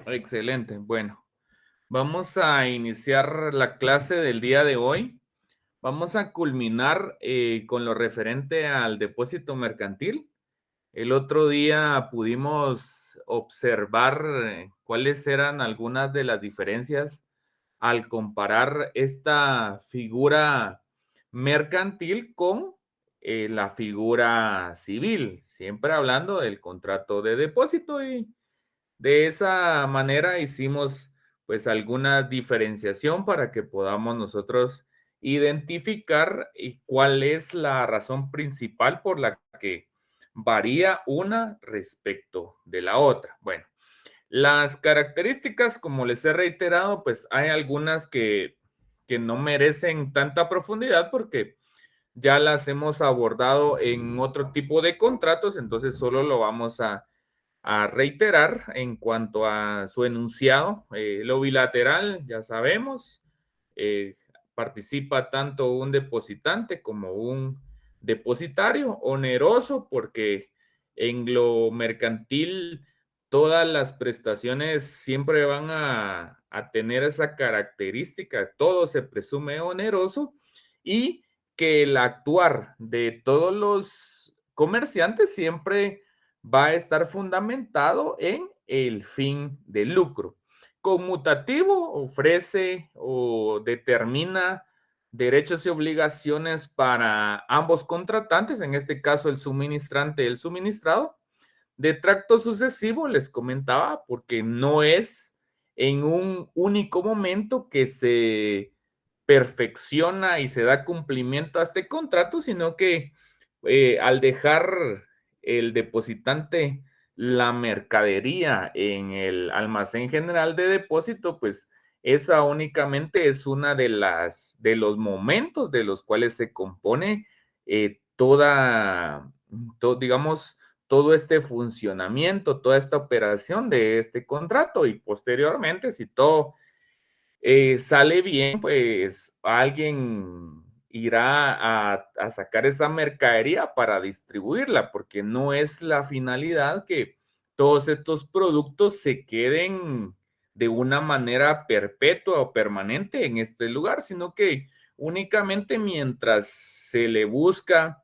Excelente. Bueno, vamos a iniciar la clase del día de hoy. Vamos a culminar con lo referente al depósito mercantil. El otro día pudimos observar cuáles eran algunas de las diferencias al comparar esta figura mercantil con la figura civil, siempre hablando del contrato de depósito y de esa manera hicimos pues alguna diferenciación para que podamos nosotros identificar cuál es la razón principal por la que varía una respecto de la otra. Bueno, las características, como les he reiterado, pues hay algunas que no merecen tanta profundidad porque ya las hemos abordado en otro tipo de contratos, entonces solo lo vamos a reiterar en cuanto a su enunciado. Lo bilateral, ya sabemos, eh, participa tanto un depositante como un depositario. Oneroso porque en lo mercantil todas las prestaciones siempre van a tener esa característica, todo se presume oneroso y que el actuar de todos los comerciantes siempre va a estar fundamentado en el fin de lucro. Conmutativo ofrece o determina derechos y obligaciones para ambos contratantes, en este caso el suministrante y el suministrado. De tracto sucesivo les comentaba porque no es en un único momento que se perfecciona y se da cumplimiento a este contrato, sino que al dejar el depositante la mercadería en el almacén general de depósito, pues esa únicamente es una de los momentos de los cuales se compone digamos, todo este funcionamiento, toda esta operación de este contrato y posteriormente, si todo sale bien, pues alguien irá a sacar esa mercadería para distribuirla, porque no es la finalidad que todos estos productos se queden de una manera perpetua o permanente en este lugar, sino que únicamente mientras se le busca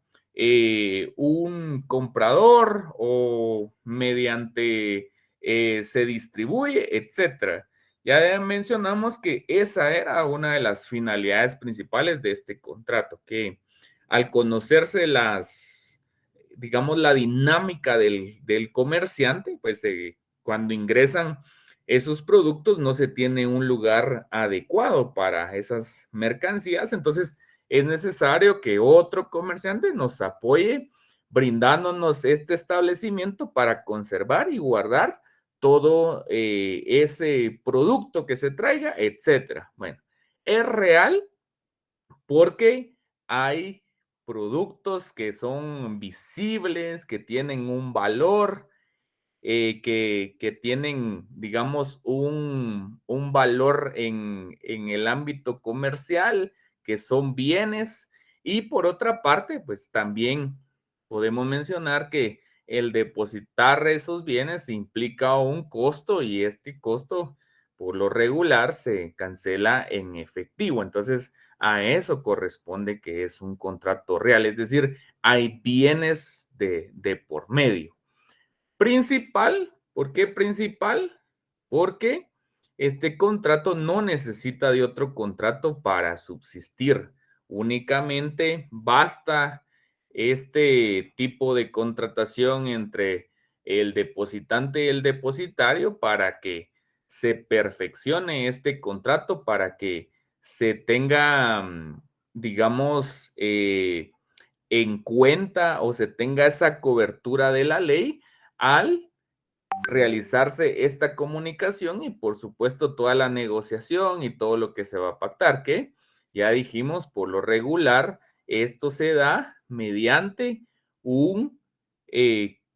un comprador o mediante se distribuye, etcétera. Ya mencionamos que esa era una de las finalidades principales de este contrato, que al conocerse digamos, la dinámica del comerciante, pues cuando ingresan esos productos no se tiene un lugar adecuado para esas mercancías, entonces es necesario que otro comerciante nos apoye brindándonos este establecimiento para conservar y guardar todo ese producto que se traiga, etcétera. Bueno, es real porque hay productos que son visibles, que tienen un valor, que tienen, digamos, un valor en el ámbito comercial, que son bienes. Y por otra parte, pues también podemos mencionar que el depositar esos bienes implica un costo y este costo por lo regular se cancela en efectivo. Entonces, a eso corresponde que es un contrato real, es decir, hay bienes de por medio. Principal, ¿por qué principal? Porque este contrato no necesita de otro contrato para subsistir. Únicamente basta este tipo de contratación entre el depositante y el depositario para que se perfeccione este contrato, para que se tenga, digamos, en cuenta o se tenga esa cobertura de la ley al realizarse esta comunicación y por supuesto toda la negociación y todo lo que se va a pactar, que ya dijimos, por lo regular, esto se da mediante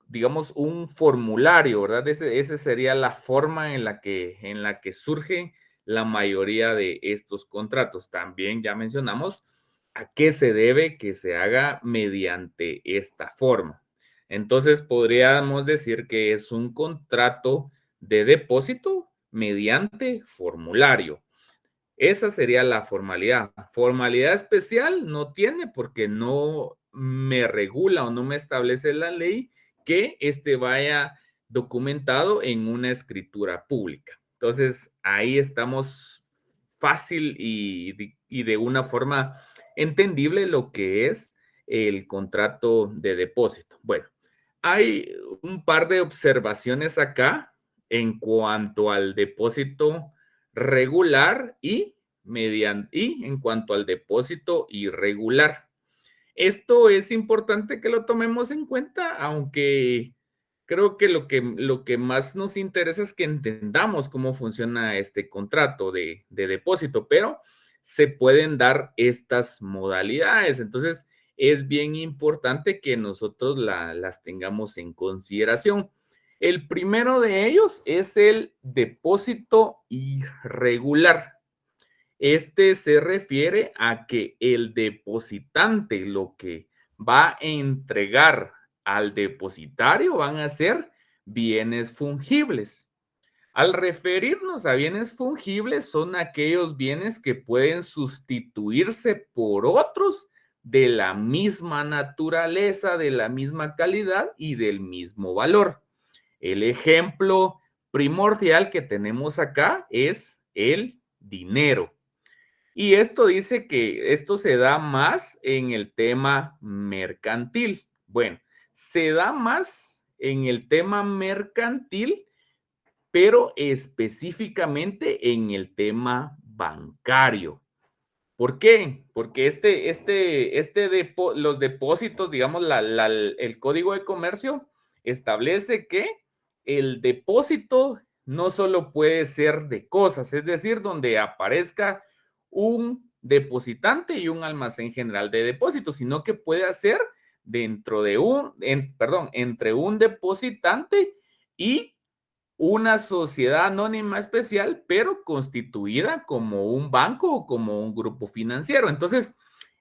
digamos, un formulario, ¿verdad? Ese sería la forma en la que surge la mayoría de estos contratos. También ya mencionamos a qué se debe que se haga mediante esta forma. Entonces podríamos decir que es un contrato de depósito mediante formulario. Esa sería la formalidad. Formalidad especial no tiene porque no me regula o no me establece la ley que vaya documentado en una escritura pública. Entonces, ahí estamos fácil y de una forma entendible lo que es el contrato de depósito. Bueno, hay un par de observaciones acá en cuanto al depósito regular y en cuanto al depósito irregular. Esto es importante que lo tomemos en cuenta, aunque creo que lo que más nos interesa es que entendamos cómo funciona este contrato de depósito, pero se pueden dar estas modalidades. Entonces, es bien importante que nosotros las tengamos en consideración. El primero de ellos es el depósito irregular. Este se refiere a que el depositante lo que va a entregar al depositario van a ser bienes fungibles. Al referirnos a bienes fungibles, son aquellos bienes que pueden sustituirse por otros de la misma naturaleza, de la misma calidad y del mismo valor. El ejemplo primordial que tenemos acá es el dinero. Y esto dice que esto se da más en el tema mercantil. Bueno, se da más en el tema mercantil, pero específicamente en el tema bancario. ¿Por qué? Porque los depósitos, digamos, el Código de Comercio establece que el depósito no solo puede ser de cosas, es decir, donde aparezca un depositante y un almacén general de depósitos, sino que puede hacer entre un depositante y una sociedad anónima especial, pero constituida como un banco o como un grupo financiero. Entonces,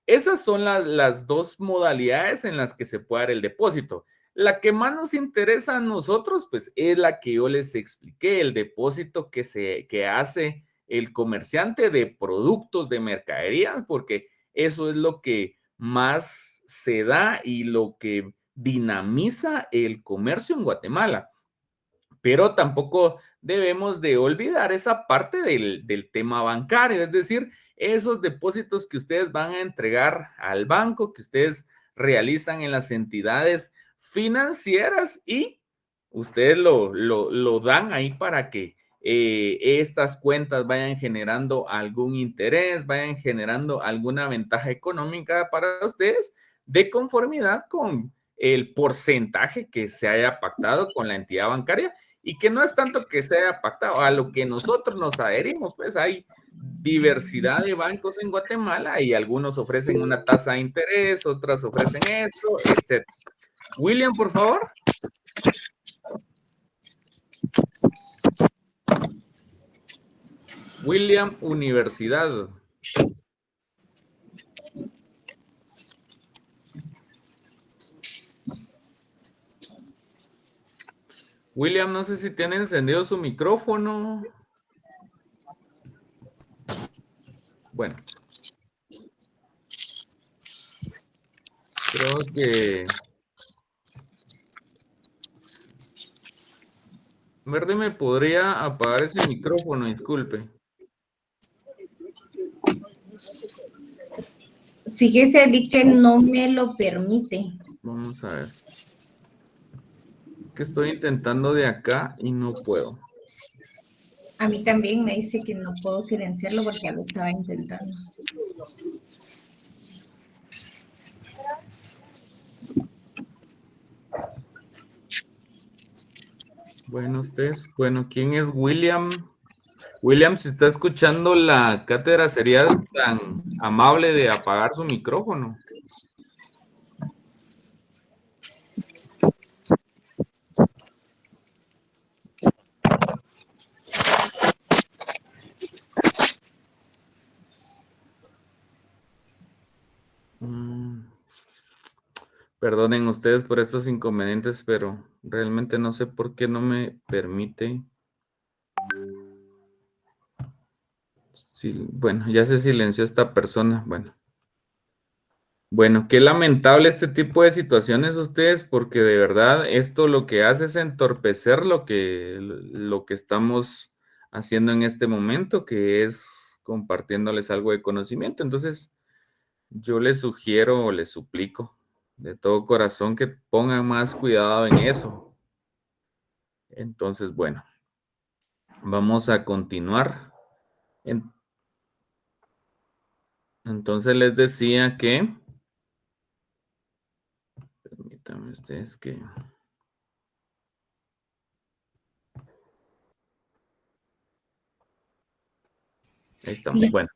esas son las dos modalidades en las que se puede dar el depósito. La que más nos interesa a nosotros, pues, es la que yo les expliqué, el depósito que hace el comerciante de productos de mercaderías, porque eso es lo que más se da y lo que dinamiza el comercio en Guatemala. Pero tampoco debemos de olvidar esa parte del tema bancario, es decir, esos depósitos que ustedes van a entregar al banco, que ustedes realizan en las entidades financieras y ustedes lo dan ahí para que estas cuentas vayan generando algún interés, vayan generando alguna ventaja económica para ustedes de conformidad con el porcentaje que se haya pactado con la entidad bancaria y que no es tanto que se haya pactado, a lo que nosotros nos adherimos, pues hay diversidad de bancos en Guatemala y algunos ofrecen una tasa de interés, otras ofrecen esto, etc. William, por favor. William, Universidad. William, no sé si tiene encendido su micrófono. Bueno. Creo que... Verde, ¿me podría apagar ese micrófono? Disculpe. Fíjese, Ali, que no me lo permite. Vamos a ver. Que estoy intentando de acá y no puedo. A mí también me dice que no puedo silenciarlo porque ya lo estaba intentando. Bueno, ¿quién es William? William, si está escuchando la cátedra, ¿sería tan amable de apagar su micrófono? Perdonen ustedes por estos inconvenientes, pero realmente no sé por qué no me permite. Sí, bueno, ya se silenció esta persona. Bueno, qué lamentable este tipo de situaciones ustedes, porque de verdad esto lo que hace es entorpecer lo que estamos haciendo en este momento, que es compartiéndoles algo de conocimiento. Entonces, yo les sugiero o les suplico de todo corazón que pongan más cuidado en eso. Entonces, bueno, vamos a continuar. En- Entonces les decía que, permítanme ustedes que, ahí estamos. Le- Bueno,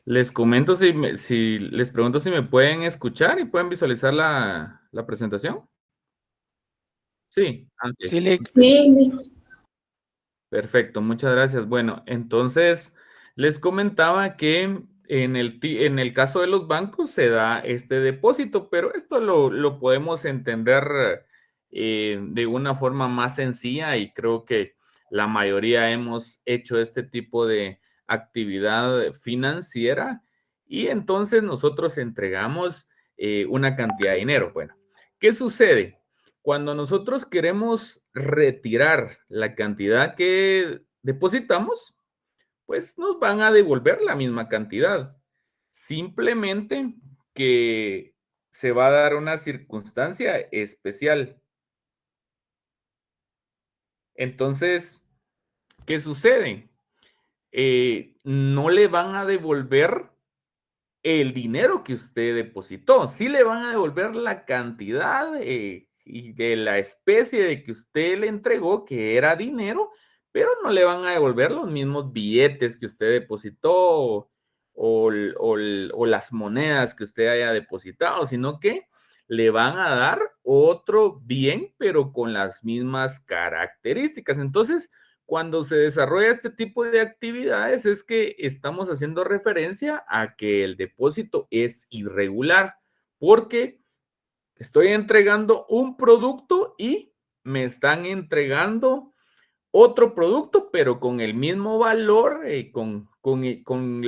les comento si les pregunto si me pueden escuchar y pueden visualizar la presentación. Sí, Sí, Lick. Sí, perfecto, muchas gracias. Bueno, entonces les comentaba que en el caso de los bancos se da este depósito, pero esto lo podemos entender de una forma más sencilla y creo que la mayoría hemos hecho este tipo de actividad financiera y entonces nosotros entregamos una cantidad de dinero. Bueno, ¿qué sucede? Cuando nosotros queremos retirar la cantidad que depositamos, pues nos van a devolver la misma cantidad. Simplemente que se va a dar una circunstancia especial. Entonces, ¿qué sucede? No le van a devolver el dinero que usted depositó. Sí le van a devolver la cantidad y de la especie de que usted le entregó, que era dinero, pero no le van a devolver los mismos billetes que usted depositó o las monedas que usted haya depositado, sino que le van a dar otro bien, pero con las mismas características. Entonces, cuando se desarrolla este tipo de actividades es que estamos haciendo referencia a que el depósito es irregular, porque estoy entregando un producto y me están entregando otro producto, pero con el mismo valor, con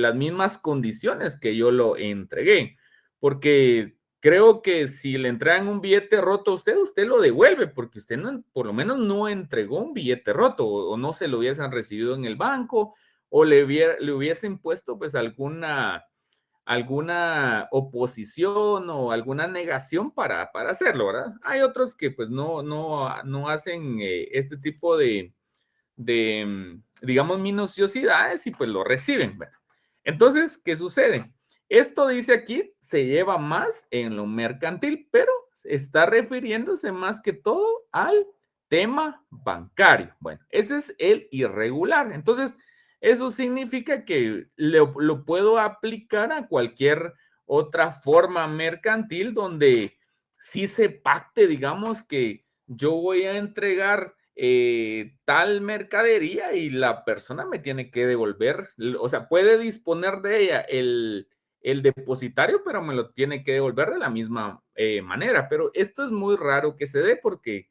las mismas condiciones que yo lo entregué. Porque creo que si le entregan un billete roto a usted, usted lo devuelve, porque usted no, por lo menos no entregó un billete roto, o no se lo hubiesen recibido en el banco, o le hubiesen puesto pues alguna oposición o alguna negación para hacerlo, ¿verdad? Hay otros que pues no hacen este tipo de, digamos, minuciosidades y pues lo reciben. Bueno, entonces, ¿qué sucede? Esto dice aquí, se lleva más en lo mercantil, pero está refiriéndose más que todo al tema bancario. Bueno, ese es el irregular. Entonces, eso significa que lo puedo aplicar a cualquier otra forma mercantil donde sí se pacte, digamos, que yo voy a entregar tal mercadería y la persona me tiene que devolver, o sea, puede disponer de ella el depositario, pero me lo tiene que devolver de la misma manera. Pero esto es muy raro que se dé porque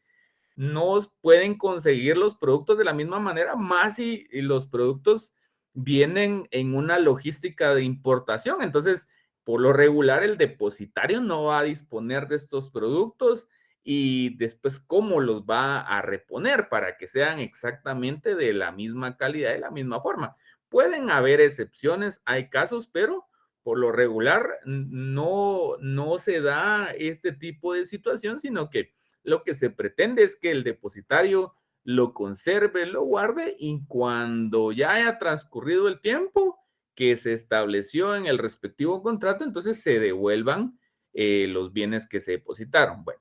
no pueden conseguir los productos de la misma manera, más y los productos vienen en una logística de importación. Entonces, por lo regular, el depositario no va a disponer de estos productos y después cómo los va a reponer para que sean exactamente de la misma calidad, de la misma forma. Pueden haber excepciones, hay casos, pero por lo regular no se da este tipo de situación, sino que lo que se pretende es que el depositario lo conserve, lo guarde y cuando ya haya transcurrido el tiempo que se estableció en el respectivo contrato, entonces se devuelvan los bienes que se depositaron. Bueno,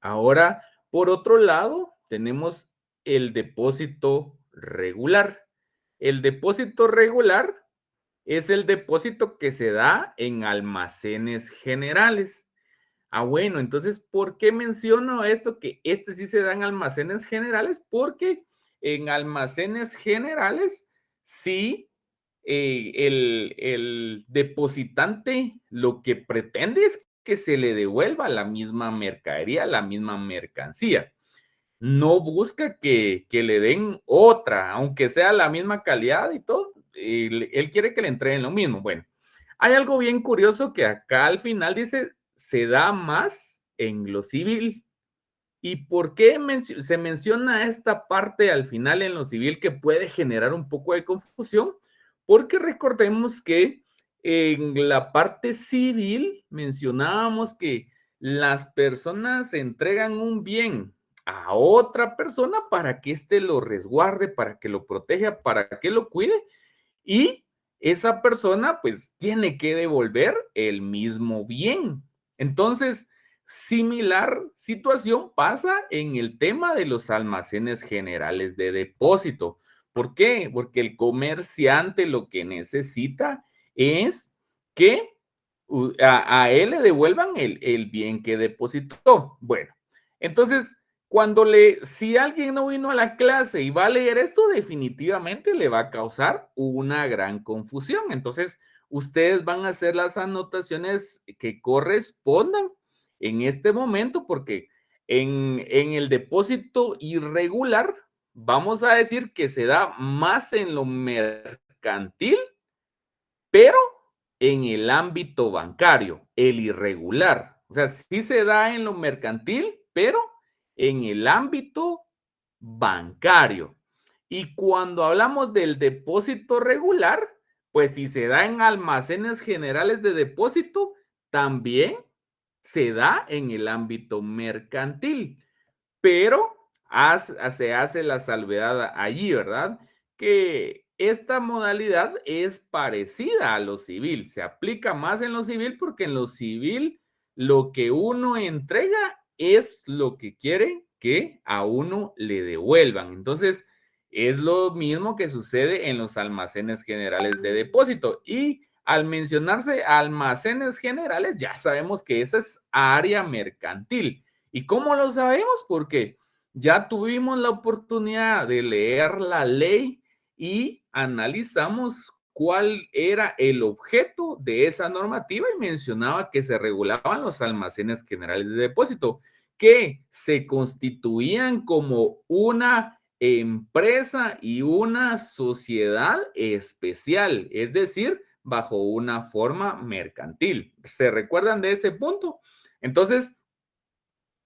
ahora, por otro lado, tenemos el depósito regular. El depósito regular es el depósito que se da en almacenes generales. Bueno, entonces, ¿por qué menciono esto? Que este sí se da en almacenes generales, porque en almacenes generales sí el depositante lo que pretende es que se le devuelva la misma mercadería, la misma mercancía. No busca que le den otra, aunque sea la misma calidad y todo, él quiere que le entreguen lo mismo. Bueno, hay algo bien curioso que acá al final dice, se da más en lo civil. ¿Y por qué se menciona esta parte al final en lo civil que puede generar un poco de confusión? Porque recordemos que en la parte civil mencionábamos que las personas entregan un bien a otra persona para que éste lo resguarde, para que lo proteja, para que lo cuide y esa persona pues tiene que devolver el mismo bien. Entonces, similar situación pasa en el tema de los almacenes generales de depósito. ¿Por qué? Porque el comerciante lo que necesita es que a él le devuelvan el bien que depositó. Bueno, entonces si alguien no vino a la clase y va a leer esto, definitivamente le va a causar una gran confusión. Entonces, ustedes van a hacer las anotaciones que correspondan en este momento, porque en el depósito irregular, vamos a decir que se da más en lo mercantil, pero en el ámbito bancario, el irregular. O sea, sí se da en lo mercantil, pero en el ámbito bancario. Y cuando hablamos del depósito regular, pues si se da en almacenes generales de depósito, también se da en el ámbito mercantil, pero se hace la salvedad allí, ¿verdad? Que esta modalidad es parecida a lo civil, se aplica más en lo civil porque en lo civil lo que uno entrega es lo que quiere que a uno le devuelvan. Entonces, es lo mismo que sucede en los almacenes generales de depósito. Y al mencionarse almacenes generales, ya sabemos que esa es área mercantil. ¿Y cómo lo sabemos? Porque ya tuvimos la oportunidad de leer la ley y analizamos cuál era el objeto de esa normativa y mencionaba que se regulaban los almacenes generales de depósito, que se constituían como una empresa y una sociedad especial, es decir, bajo una forma mercantil. ¿Se recuerdan de ese punto? Entonces,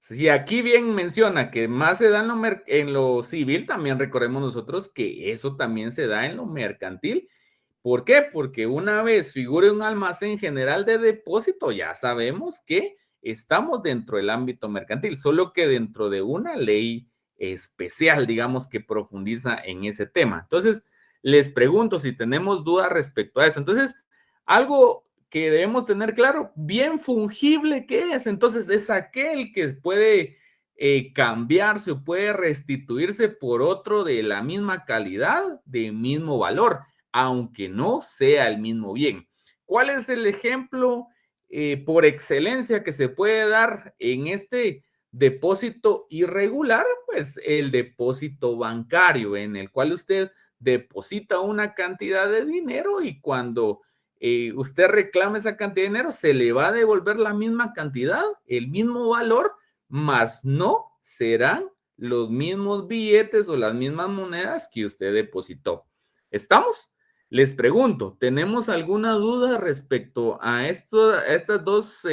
si aquí bien menciona que más se da en lo civil, también recordemos nosotros que eso también se da en lo mercantil. ¿Por qué? Porque una vez figure un almacén general de depósito, ya sabemos que estamos dentro del ámbito mercantil, solo que dentro de una ley especial, digamos, que profundiza en ese tema. Entonces, les pregunto si tenemos dudas respecto a esto. Entonces, algo que debemos tener claro, bien fungible que es. Entonces, es aquel que puede cambiarse o puede restituirse por otro de la misma calidad, de mismo valor, aunque no sea el mismo bien. ¿Cuál es el ejemplo por excelencia que se puede dar en este depósito irregular? Pues el depósito bancario, en el cual usted deposita una cantidad de dinero y cuando usted reclama esa cantidad de dinero, se le va a devolver la misma cantidad, el mismo valor, mas no serán los mismos billetes o las mismas monedas que usted depositó. ¿Estamos? Les pregunto, ¿tenemos alguna duda respecto a estas dos,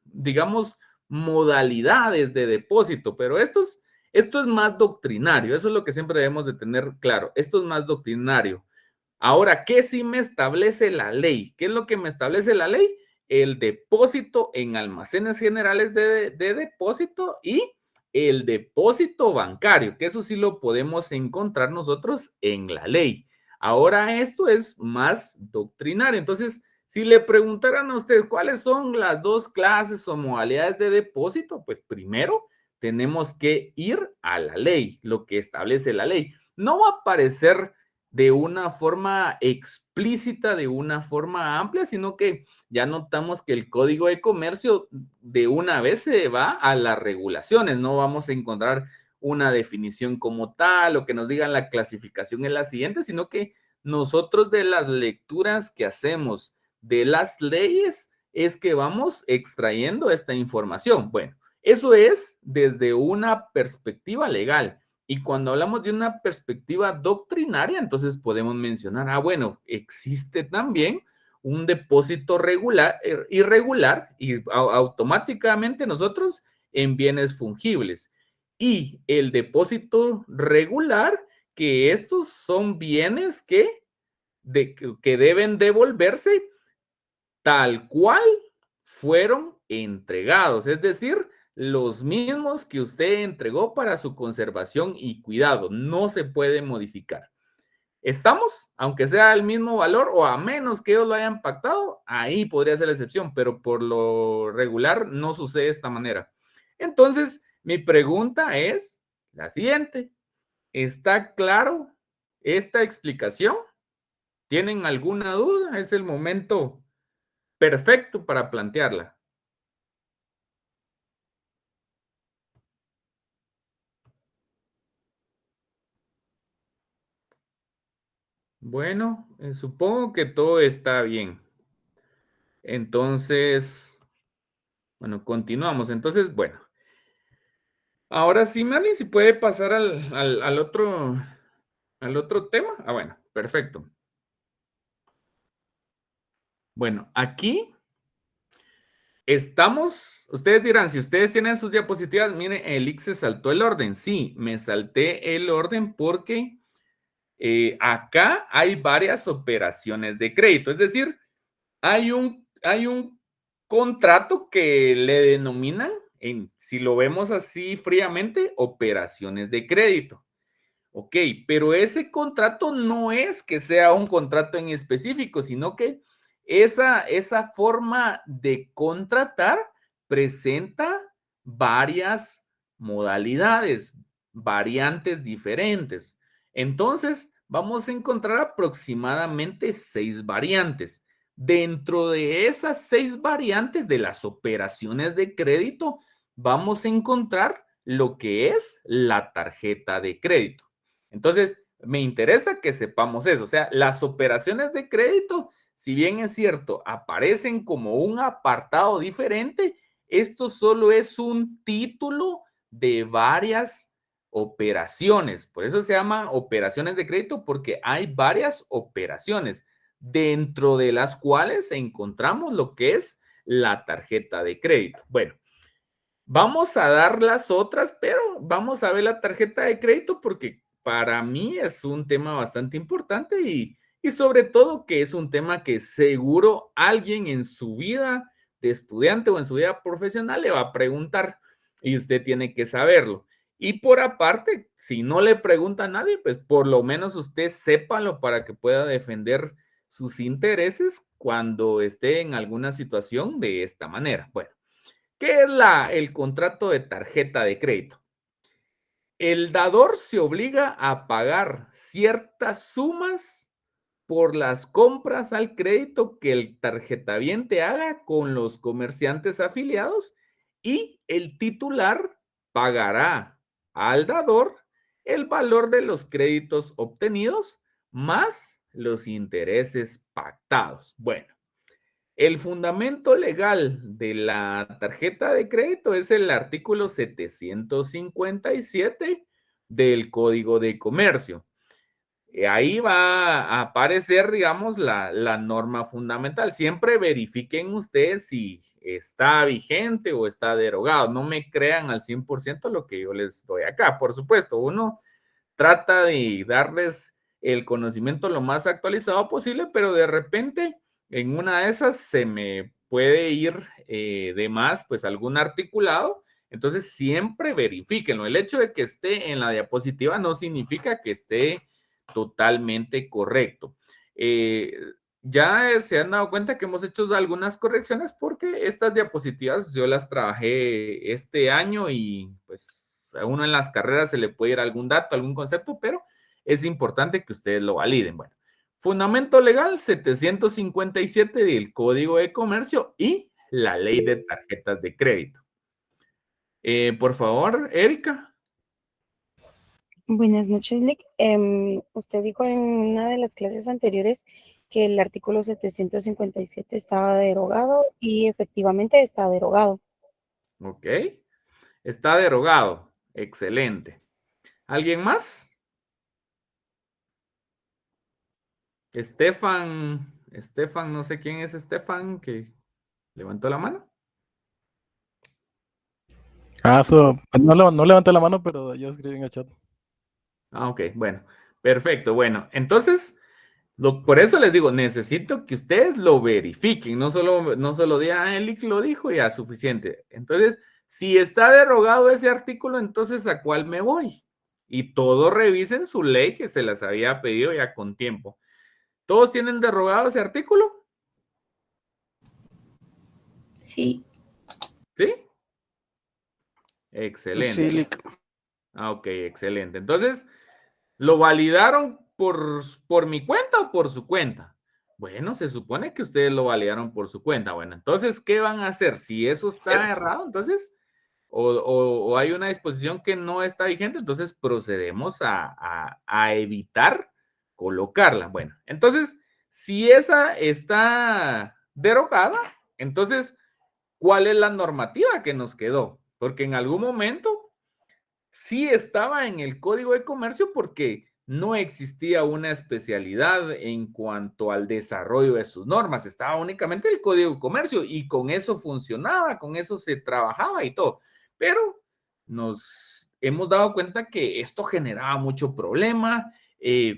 digamos, modalidades de depósito? Pero esto es más doctrinario, eso es lo que siempre debemos de tener claro, esto es más doctrinario. Ahora, ¿qué sí me establece la ley? ¿Qué es lo que me establece la ley? El depósito en almacenes generales de depósito y el depósito bancario, que eso sí lo podemos encontrar nosotros en la ley. Ahora esto es más doctrinario. Entonces, si le preguntaran a usted cuáles son las dos clases o modalidades de depósito, pues primero tenemos que ir a la ley, lo que establece la ley. No va a aparecer de una forma explícita, de una forma amplia, sino que ya notamos que el Código de Comercio de una vez se va a las regulaciones, no vamos a encontrar una definición como tal o que nos digan la clasificación es la siguiente, sino que nosotros de las lecturas que hacemos de las leyes es que vamos extrayendo esta información. Bueno, eso es desde una perspectiva legal. Y cuando hablamos de una perspectiva doctrinaria, entonces podemos mencionar, bueno, existe también un depósito irregular y automáticamente nosotros en bienes fungibles. Y el depósito regular, que estos son bienes que deben devolverse tal cual fueron entregados, es decir, los mismos que usted entregó para su conservación y cuidado, no se puede modificar. ¿Estamos? Aunque sea el mismo valor o a menos que ellos lo hayan pactado, ahí podría ser la excepción, pero por lo regular no sucede de esta manera. Entonces, mi pregunta es la siguiente. ¿Está claro esta explicación? ¿Tienen alguna duda? Es el momento perfecto para plantearla. Bueno, supongo que todo está bien. Entonces, bueno, continuamos. Entonces, bueno, ahora sí, Marlene, si puede pasar al otro tema. Bueno, perfecto. Bueno, aquí estamos, ustedes dirán, si ustedes tienen sus diapositivas, miren, el X se saltó el orden. Sí, me salté el orden porque acá hay varias operaciones de crédito, es decir, hay un contrato que le denominan, si lo vemos así fríamente, operaciones de crédito. Ok, pero ese contrato no es que sea un contrato en específico, sino que esa forma de contratar presenta varias modalidades, variantes diferentes. Entonces, vamos a encontrar aproximadamente 6 variantes. Dentro de esas 6 variantes de las operaciones de crédito, vamos a encontrar lo que es la tarjeta de crédito. Entonces, me interesa que sepamos eso. O sea, las operaciones de crédito, si bien es cierto, aparecen como un apartado diferente, esto solo es un título de varias operaciones. Por eso se llama operaciones de crédito, porque hay varias operaciones, dentro de las cuales encontramos lo que es la tarjeta de crédito. Bueno, vamos a dar las otras, pero vamos a ver la tarjeta de crédito porque para mí es un tema bastante importante y sobre todo que es un tema que seguro alguien en su vida de estudiante o en su vida profesional le va a preguntar y usted tiene que saberlo. Y por aparte, si no le pregunta a nadie, pues por lo menos usted sépalo para que pueda defender sus intereses cuando esté en alguna situación de esta manera. Bueno. ¿Qué es el contrato de tarjeta de crédito? El dador se obliga a pagar ciertas sumas por las compras al crédito que el tarjetaviente haga con los comerciantes afiliados y el titular pagará al dador el valor de los créditos obtenidos más los intereses pactados. Bueno. El fundamento legal de la tarjeta de crédito es el artículo 757 del Código de Comercio. Ahí va a aparecer, digamos, la norma fundamental. Siempre verifiquen ustedes si está vigente o está derogado. No me crean al 100% lo que yo les doy acá. Por supuesto, uno trata de darles el conocimiento lo más actualizado posible, pero de repente en una de esas se me puede ir de más, pues algún articulado. Entonces siempre verifíquenlo. El hecho de que esté en la diapositiva no significa que esté totalmente correcto. Ya se han dado cuenta que hemos hecho algunas correcciones porque estas diapositivas yo las trabajé este año y pues a uno en las carreras se le puede ir algún dato, algún concepto, pero es importante que ustedes lo validen. Bueno, fundamento legal 757 del Código de Comercio y la ley de tarjetas de crédito. Por favor, Erika. Buenas noches, Lick. Usted dijo en una de las clases anteriores que el artículo 757 estaba derogado y efectivamente está derogado. Ok, está derogado. Excelente. ¿Alguien más? Estefan, no sé quién es Estefan, que levantó la mano. No levanté la mano, pero yo escribí en el chat. Ok, bueno, perfecto. Bueno, entonces, por eso les digo, necesito que ustedes lo verifiquen, no solo digan, Elix lo dijo, ya suficiente. Entonces, si está derogado ese artículo, entonces, ¿a cuál me voy? Y todos revisen su ley que se las había pedido ya con tiempo. ¿Todos tienen derogado ese artículo? Sí. ¿Sí? Excelente. Sí, Ok, excelente. Entonces, ¿lo validaron por mi cuenta o por su cuenta? Bueno, se supone que ustedes lo validaron por su cuenta. Bueno, entonces, ¿qué van a hacer? Si eso está errado, entonces, o hay una disposición que no está vigente, entonces procedemos a evitar colocarla. Bueno, entonces, si esa está derogada, entonces, ¿cuál es la normativa que nos quedó? Porque en algún momento sí estaba en el Código de Comercio porque no existía una especialidad en cuanto al desarrollo de sus normas, estaba únicamente el Código de Comercio y con eso funcionaba, con eso se trabajaba y todo. Pero nos hemos dado cuenta que esto generaba mucho problema,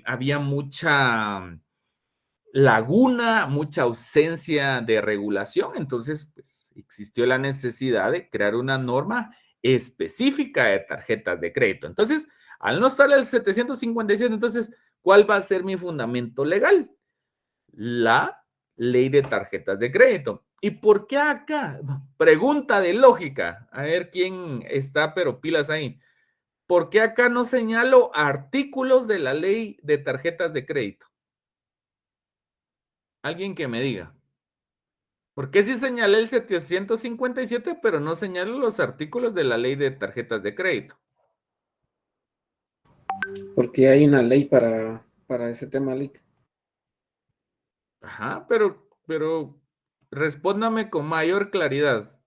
había mucha laguna, mucha ausencia de regulación, entonces pues, existió la necesidad de crear una norma específica de tarjetas de crédito. Entonces, al no estar el 757, entonces, ¿cuál va a ser mi fundamento legal? La ley de tarjetas de crédito. ¿Y por qué acá? Pregunta de lógica. A ver quién está, pero pilas ahí. ¿Por qué acá no señalo artículos de la ley de tarjetas de crédito? Alguien que me diga. ¿Por qué sí señalé el 757, pero no señalo los artículos de la ley de tarjetas de crédito? Porque hay una ley para ese tema, Lick. Ajá, pero respóndame con mayor claridad.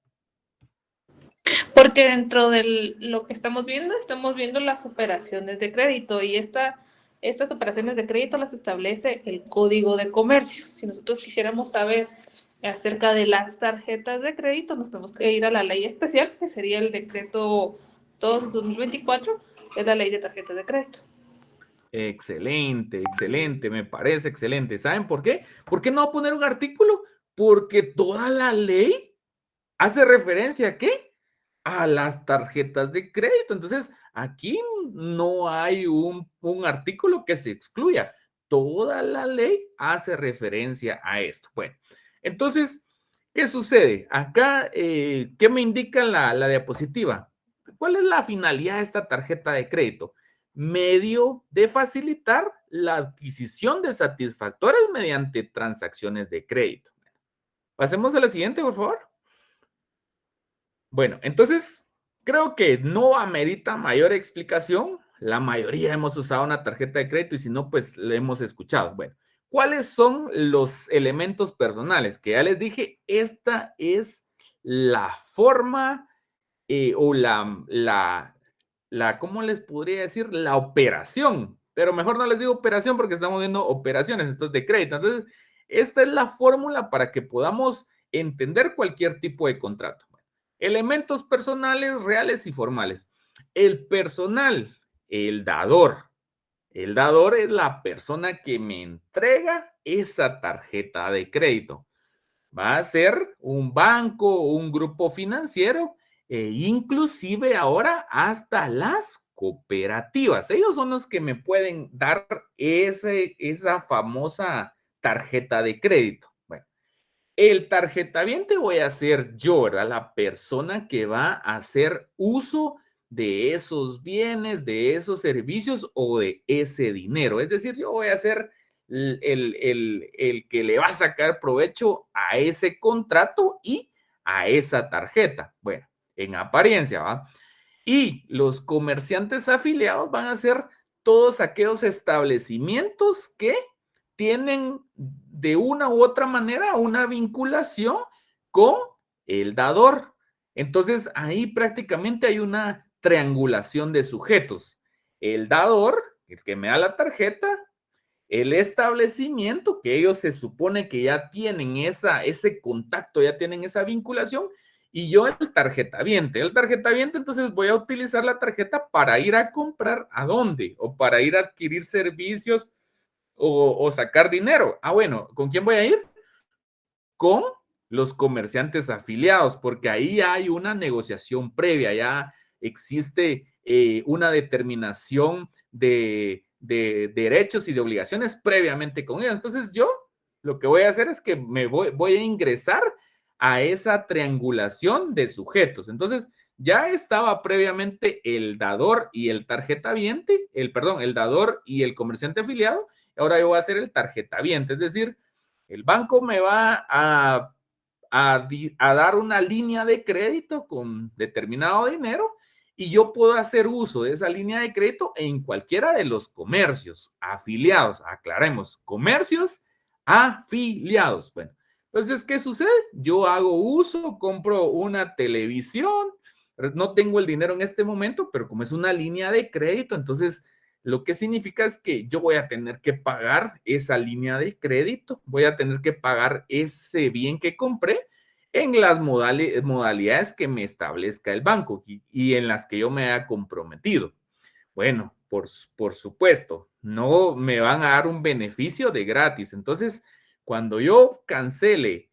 Porque dentro de lo que estamos viendo las operaciones de crédito y estas operaciones de crédito las establece el Código de Comercio. Si nosotros quisiéramos saber acerca de las tarjetas de crédito, nos tenemos que ir a la ley especial, que sería el decreto 2/2024, que es la ley de tarjetas de crédito. Excelente, excelente, me parece excelente. ¿Saben por qué? ¿Por qué no poner un artículo? Porque toda la ley hace referencia ¿a qué? A las tarjetas de crédito. Entonces, aquí no hay un artículo que se excluya. Toda la ley hace referencia a esto. Bueno, entonces, ¿qué sucede? Acá, ¿qué me indica la diapositiva? ¿Cuál es la finalidad de esta tarjeta de crédito? Medio de facilitar la adquisición de satisfactores mediante transacciones de crédito. Pasemos a la siguiente, por favor. Bueno, entonces creo que no amerita mayor explicación. La mayoría hemos usado una tarjeta de crédito y si no, pues le hemos escuchado. Bueno, ¿cuáles son los elementos personales? Que ya les dije, esta es la forma o ¿cómo les podría decir? La operación. Pero mejor no les digo operación porque estamos viendo operaciones, entonces de crédito. Entonces, esta es la fórmula para que podamos entender cualquier tipo de contrato. Elementos personales, reales y formales. El personal, el dador. El dador es la persona que me entrega esa tarjeta de crédito. Va a ser un banco o un grupo financiero e inclusive ahora hasta las cooperativas. Ellos son los que me pueden dar esa famosa tarjeta de crédito. El tarjetaviente voy a ser yo, ¿verdad? La persona que va a hacer uso de esos bienes, de esos servicios o de ese dinero. Es decir, yo voy a ser el que le va a sacar provecho a ese contrato y a esa tarjeta. Bueno, en apariencia, ¿va? Y los comerciantes afiliados van a ser todos aquellos establecimientos que tienen de una u otra manera una vinculación con el dador. Entonces, ahí prácticamente hay una triangulación de sujetos. el dador, el que me da la tarjeta, el establecimiento, que ellos se supone que ya tienen ese contacto, ya tienen esa vinculación, y yo el tarjetaviente. El tarjetaviente, entonces voy a utilizar la tarjeta para ir a comprar ¿a dónde? O para ir a adquirir servicios o sacar dinero. Ah, bueno, ¿con quién voy a ir? Con los comerciantes afiliados, porque ahí hay una negociación previa, ya existe una determinación de derechos y de obligaciones previamente con ellos. Entonces yo lo que voy a hacer es que voy a ingresar a esa triangulación de sujetos. Entonces ya estaba previamente el dador y el tarjetaviente, el dador y el comerciante afiliado. Ahora yo voy a hacer el tarjetaviente, es decir, el banco me va a dar una línea de crédito con determinado dinero y yo puedo hacer uso de esa línea de crédito en cualquiera de los comercios afiliados. Aclaremos, comercios afiliados. Bueno, entonces, ¿qué sucede? Yo hago uso, compro una televisión, no tengo el dinero en este momento, pero como es una línea de crédito, entonces lo que significa es que yo voy a tener que pagar esa línea de crédito, voy a tener que pagar ese bien que compré en las modalidades que me establezca el banco y en las que yo me haya comprometido. Bueno, por supuesto, no me van a dar un beneficio de gratis. Entonces, cuando yo cancele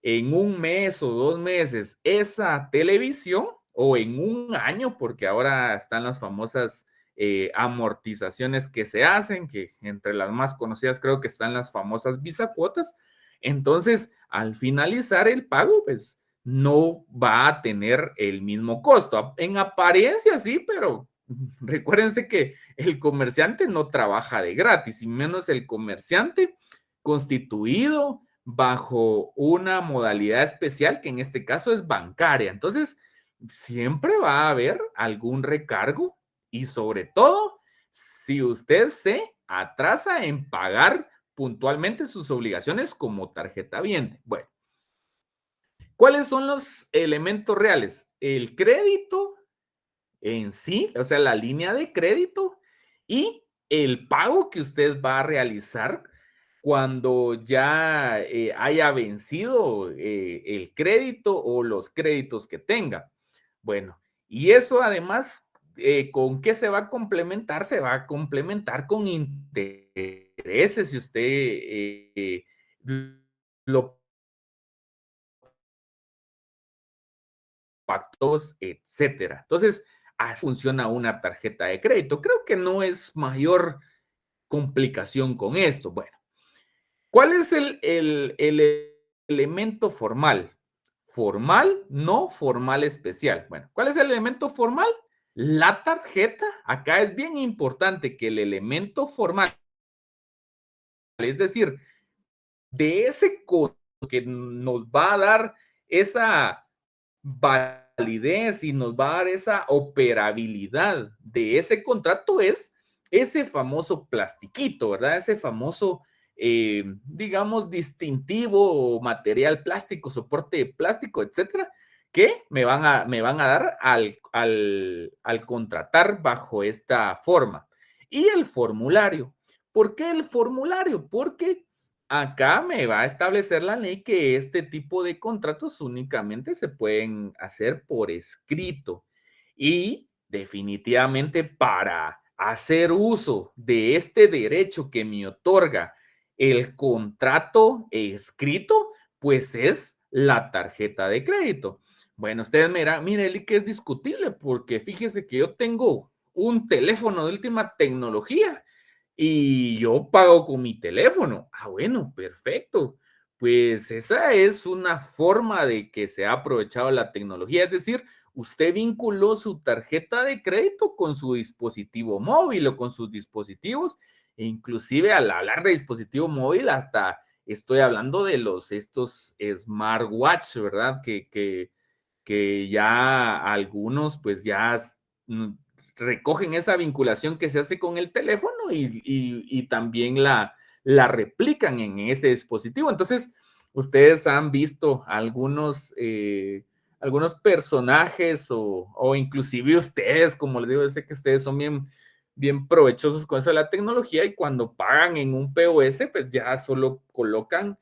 en un mes o 2 meses esa televisión o en un año, porque ahora están las famosas amortizaciones que se hacen, que entre las más conocidas creo que están las famosas bisacuotas. Entonces, al finalizar el pago, pues no va a tener el mismo costo. En apariencia sí, pero recuérdense que el comerciante no trabaja de gratis, y menos el comerciante constituido bajo una modalidad especial que en este caso es bancaria. Entonces, siempre va a haber algún recargo y sobre todo, si usted se atrasa en pagar puntualmente sus obligaciones como tarjetaviente. Bueno, ¿cuáles son los elementos reales? El crédito en sí, o sea, la línea de crédito y el pago que usted va a realizar cuando ya haya vencido el crédito o los créditos que tenga. Bueno, y eso además, ¿con qué se va a complementar? Se va a complementar con intereses si usted lo pactos, etcétera. Entonces, así funciona una tarjeta de crédito. Creo que no es mayor complicación con esto. Bueno, ¿cuál es el elemento formal? Formal, no formal especial. Bueno, ¿cuál es el elemento formal? La tarjeta. Acá es bien importante que el elemento formal, es decir, de ese código que nos va a dar esa validez y nos va a dar esa operabilidad de ese contrato es ese famoso plastiquito, ¿verdad? Ese famoso, digamos, distintivo o material plástico, soporte plástico, etcétera, que me van a dar al contratar bajo esta forma. Y el formulario. ¿Por qué el formulario? Porque acá me va a establecer la ley que este tipo de contratos únicamente se pueden hacer por escrito y definitivamente para hacer uso de este derecho que me otorga el contrato escrito, pues es la tarjeta de crédito. Bueno, ustedes me dirán, mire, Eli, que es discutible porque fíjese que yo tengo un teléfono de última tecnología y yo pago con mi teléfono. Ah, bueno, perfecto. Pues esa es una forma de que se ha aprovechado la tecnología. Es decir, usted vinculó su tarjeta de crédito con su dispositivo móvil o con sus dispositivos. E inclusive al hablar de dispositivo móvil, hasta estoy hablando de estos smartwatch, ¿verdad? Que ya algunos pues ya recogen esa vinculación que se hace con el teléfono y también la replican en ese dispositivo. Entonces, ustedes han visto algunos personajes o inclusive ustedes, como les digo, yo sé que ustedes son bien, bien provechosos con eso de la tecnología y cuando pagan en un POS, pues ya solo colocan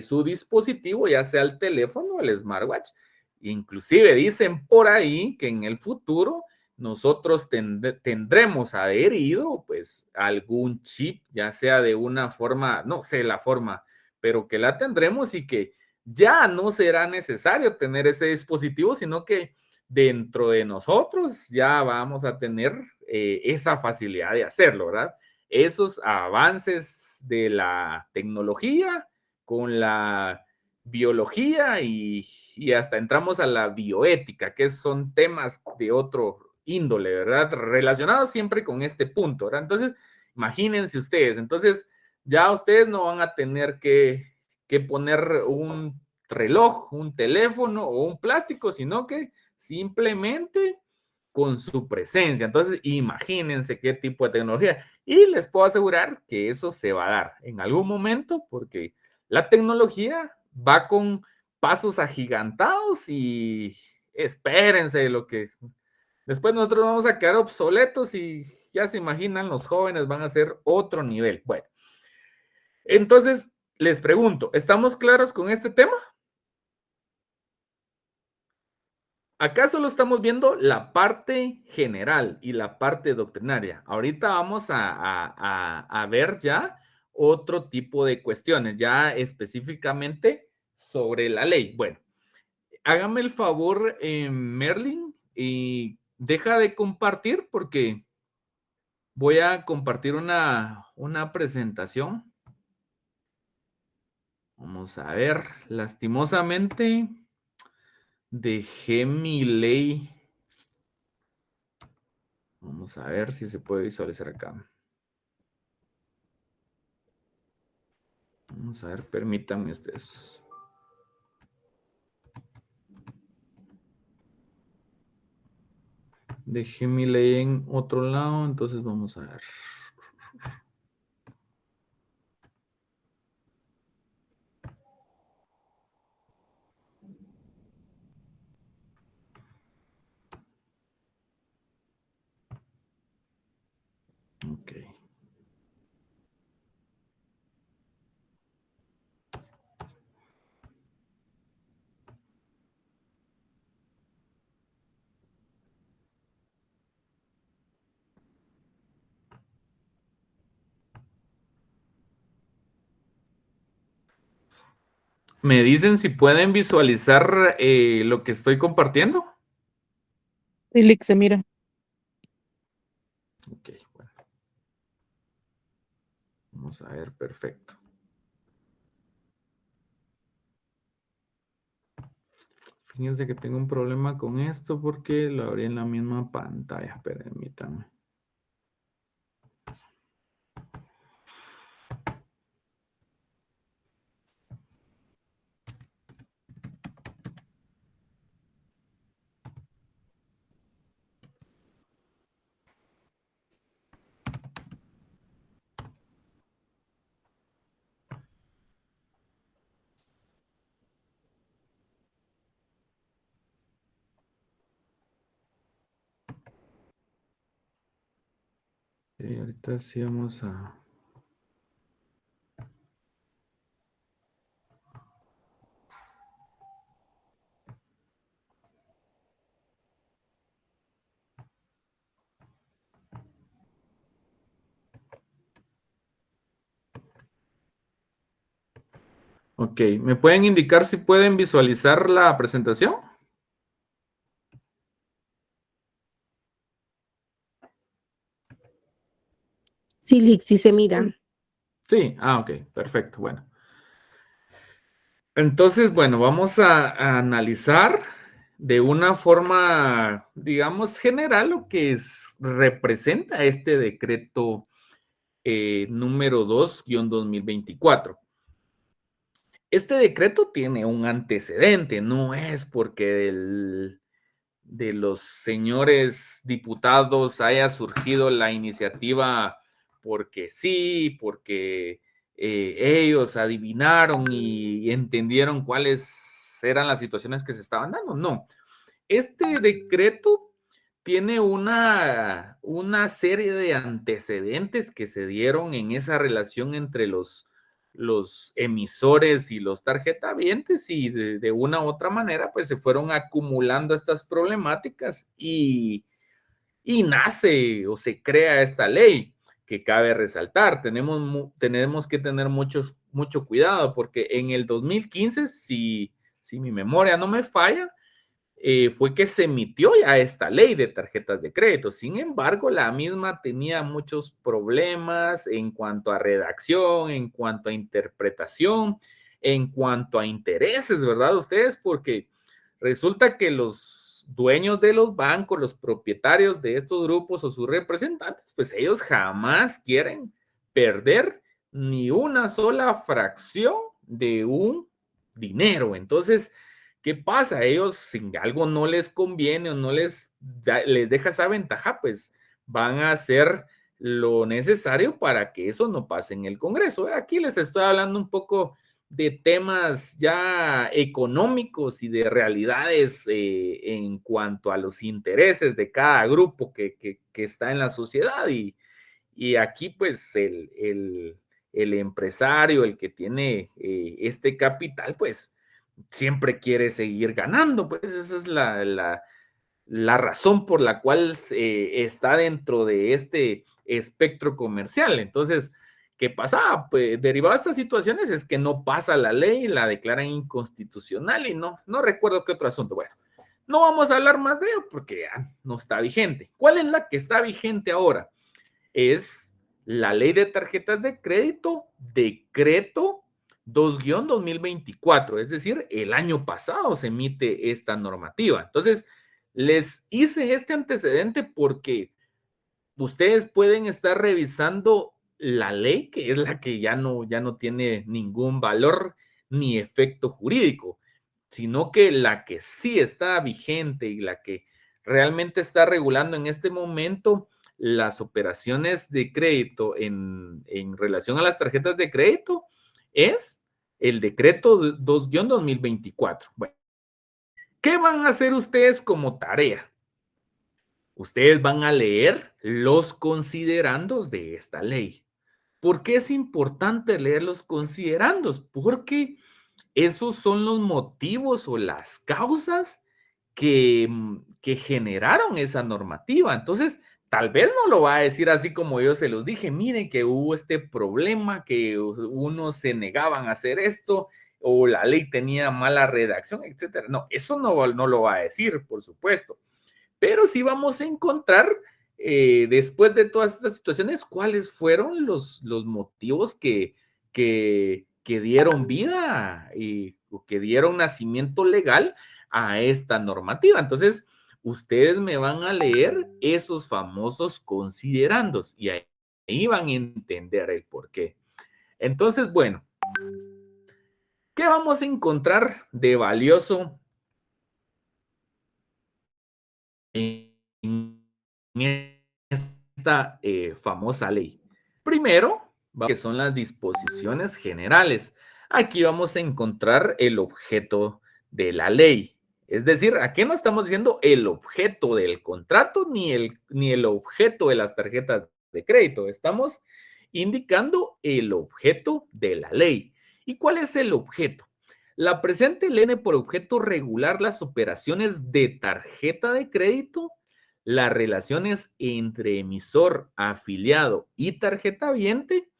su dispositivo, ya sea el teléfono o el smartwatch. Inclusive dicen por ahí que en el futuro nosotros tendremos adherido pues algún chip, ya sea de una forma, no sé la forma, pero que la tendremos y que ya no será necesario tener ese dispositivo, sino que dentro de nosotros ya vamos a tener esa facilidad de hacerlo, ¿verdad? Esos avances de la tecnología con la biología y hasta entramos a la bioética, que son temas de otro índole, ¿verdad? Relacionados siempre con este punto, ¿verdad? Entonces, imagínense ustedes, entonces ya ustedes no van a tener que poner un reloj, un teléfono o un plástico, sino que simplemente con su presencia. Entonces, imagínense qué tipo de tecnología. Y les puedo asegurar que eso se va a dar en algún momento porque la tecnología va con pasos agigantados y espérense lo que después nosotros vamos a quedar obsoletos y ya se imaginan, los jóvenes van a ser otro nivel. Bueno, entonces les pregunto, ¿estamos claros con este tema? Acá solo estamos viendo la parte general y la parte doctrinaria. Ahorita vamos a ver ya otro tipo de cuestiones, ya específicamente sobre la ley. Bueno, hágame el favor, Merlin, y deja de compartir porque voy a compartir una presentación. Vamos a ver, lastimosamente dejé mi ley. Vamos a ver si se puede visualizar acá. Vamos a ver, permítanme ustedes. Dejé mi ley en otro lado, entonces vamos a ver. Ok. ¿Me dicen si pueden visualizar lo que estoy compartiendo? Sí, Lick, se mira. Ok, bueno. Vamos a ver, perfecto. Fíjense que tengo un problema con esto porque lo abrí en la misma pantalla. Permítanme. Ahorita sí vamos a... Ok, ¿me pueden indicar si pueden visualizar la presentación? Sí, Lick, sí se mira. Sí, ok, perfecto, bueno. Entonces, bueno, vamos a analizar de una forma, digamos, general lo que representa este decreto número 2-2024. Este decreto tiene un antecedente, no es porque de los señores diputados haya surgido la iniciativa porque sí, porque ellos adivinaron y entendieron cuáles eran las situaciones que se estaban dando. No, este decreto tiene una serie de antecedentes que se dieron en esa relación entre los emisores y los tarjetavientes, y de una u otra manera pues se fueron acumulando estas problemáticas y nace o se crea esta ley que cabe resaltar. Tenemos que tener mucho cuidado, porque en el 2015, si mi memoria no me falla, fue que se emitió ya esta ley de tarjetas de crédito. Sin embargo, la misma tenía muchos problemas en cuanto a redacción, en cuanto a interpretación, en cuanto a intereses, ¿verdad? Ustedes, porque resulta que los dueños de los bancos, los propietarios de estos grupos o sus representantes, pues ellos jamás quieren perder ni una sola fracción de un dinero. Entonces, ¿qué pasa? Ellos, si algo no les conviene o no les deja esa ventaja, pues van a hacer lo necesario para que eso no pase en el Congreso. Aquí les estoy hablando un poco de temas ya económicos y de realidades en cuanto a los intereses de cada grupo que está en la sociedad. Y aquí, pues, el empresario, el que tiene este capital, pues, siempre quiere seguir ganando, pues esa es la razón por la cual está dentro de este espectro comercial. Entonces, ¿qué pasa? Pues derivado de estas situaciones es que no pasa la ley, la declaran inconstitucional y no recuerdo qué otro asunto. Bueno, no vamos a hablar más de ello porque ya no está vigente. ¿Cuál es la que está vigente ahora? Es la ley de tarjetas de crédito, decreto 2-2024, es decir, el año pasado se emite esta normativa. Entonces, les hice este antecedente porque ustedes pueden estar revisando la ley, que es la que ya no tiene ningún valor ni efecto jurídico, sino que la que sí está vigente y la que realmente está regulando en este momento las operaciones de crédito en relación a las tarjetas de crédito es el decreto 2-2024. Bueno, ¿qué van a hacer ustedes como tarea? Ustedes van a leer los considerandos de esta ley. ¿Por qué es importante leer los considerandos? Porque esos son los motivos o las causas que generaron esa normativa. Entonces, tal vez no lo va a decir así como yo se los dije, miren que hubo este problema, que unos se negaban a hacer esto, o la ley tenía mala redacción, etcétera. No, eso no lo va a decir, por supuesto. Pero sí vamos a encontrar, después de todas estas situaciones, cuáles fueron los motivos que dieron vida o que dieron nacimiento legal a esta normativa. Entonces, ustedes me van a leer esos famosos considerandos y ahí van a entender el por qué. Entonces, bueno, ¿qué vamos a encontrar de valioso en esta famosa ley? Primero, que son las disposiciones generales. Aquí vamos a encontrar el objeto de la ley. Es decir, aquí no estamos diciendo el objeto del contrato ni el objeto de las tarjetas de crédito. Estamos indicando el objeto de la ley. ¿Y cuál es el objeto? La presente ley tiene por objeto regular las operaciones de tarjeta de crédito, las relaciones entre emisor, afiliado y tarjetaviente,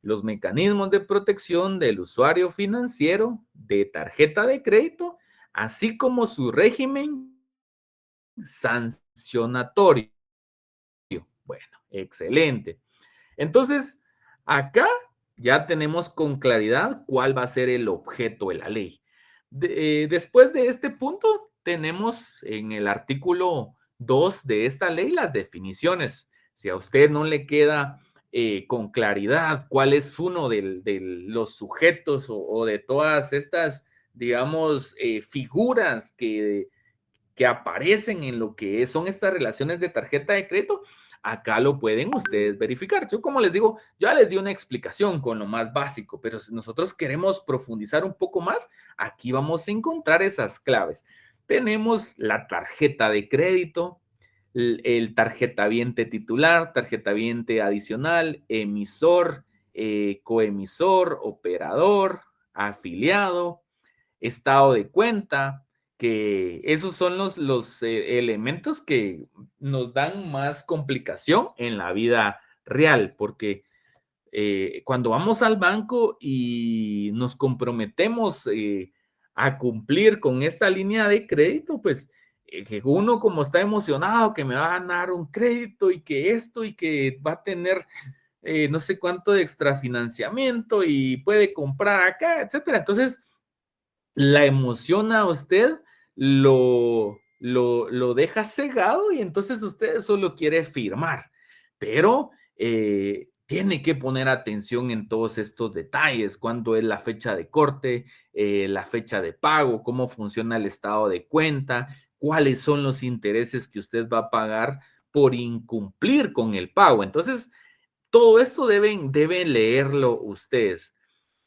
los mecanismos de protección del usuario financiero de tarjeta de crédito, así como su régimen sancionatorio. Bueno, excelente. Entonces, acá ya tenemos con claridad cuál va a ser el objeto de la ley. Después de este punto, tenemos en el artículo 2 de esta ley las definiciones. Si a usted no le queda con claridad cuál es uno de los sujetos o de todas estas, digamos, figuras que aparecen en lo que son estas relaciones de tarjeta de crédito, acá lo pueden ustedes verificar. Yo, como les digo, ya les di una explicación con lo más básico, pero si nosotros queremos profundizar un poco más, aquí vamos a encontrar esas claves. Tenemos la tarjeta de crédito, el tarjetaviente titular, tarjetaviente adicional, emisor, coemisor, operador, afiliado, estado de cuenta, que esos son los elementos que nos dan más complicación en la vida real, porque cuando vamos al banco y nos comprometemos a cumplir con esta línea de crédito, pues que uno como está emocionado que me va a ganar un crédito y que esto y que va a tener no sé cuánto de extrafinanciamiento y puede comprar acá, etcétera. Entonces, la emoción a usted lo deja cegado y entonces usted solo quiere firmar, pero tiene que poner atención en todos estos detalles, cuándo es la fecha de corte, la fecha de pago, cómo funciona el estado de cuenta, cuáles son los intereses que usted va a pagar por incumplir con el pago. Entonces, todo esto deben leerlo ustedes.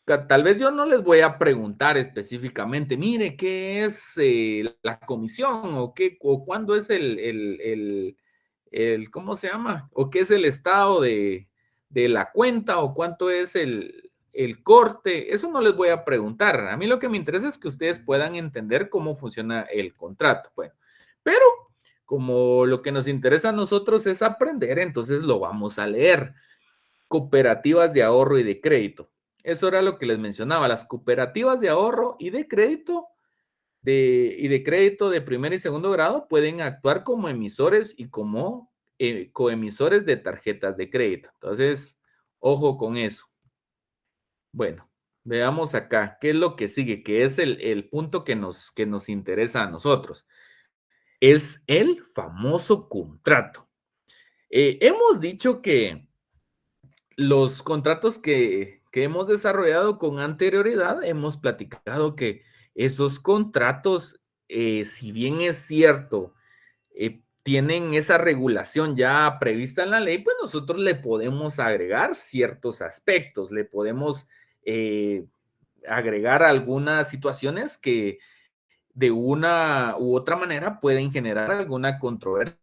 Tal vez yo no les voy a preguntar específicamente, mire, ¿qué es la comisión? ¿O cuándo es ¿cómo se llama? ¿O qué es el estado de la cuenta? ¿O cuánto es el corte? Eso no les voy a preguntar. A mí lo que me interesa es que ustedes puedan entender cómo funciona el contrato. Bueno, pero como lo que nos interesa a nosotros es aprender, entonces lo vamos a leer. Cooperativas de ahorro y de crédito. Eso era lo que les mencionaba. Las cooperativas de ahorro y de crédito de primer y segundo grado pueden actuar como emisores y como coemisores de tarjetas de crédito. Entonces, ojo con eso. Bueno, veamos acá qué es lo que sigue, que es el punto que nos interesa a nosotros. Es el famoso contrato. Hemos dicho que los contratos que hemos desarrollado con anterioridad, hemos platicado que esos contratos, si bien es cierto, tienen esa regulación ya prevista en la ley, pues nosotros le podemos agregar ciertos aspectos, le podemos agregar algunas situaciones que de una u otra manera pueden generar alguna controversia.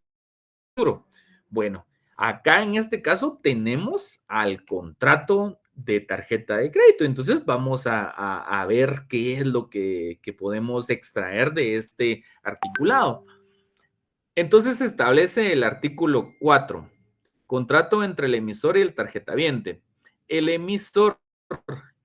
Bueno, acá en este caso tenemos al contrato de tarjeta de crédito. Entonces vamos a ver qué es lo que podemos extraer de este articulado. Entonces se establece el artículo 4, contrato entre el emisor y el tarjetaviente. El emisor,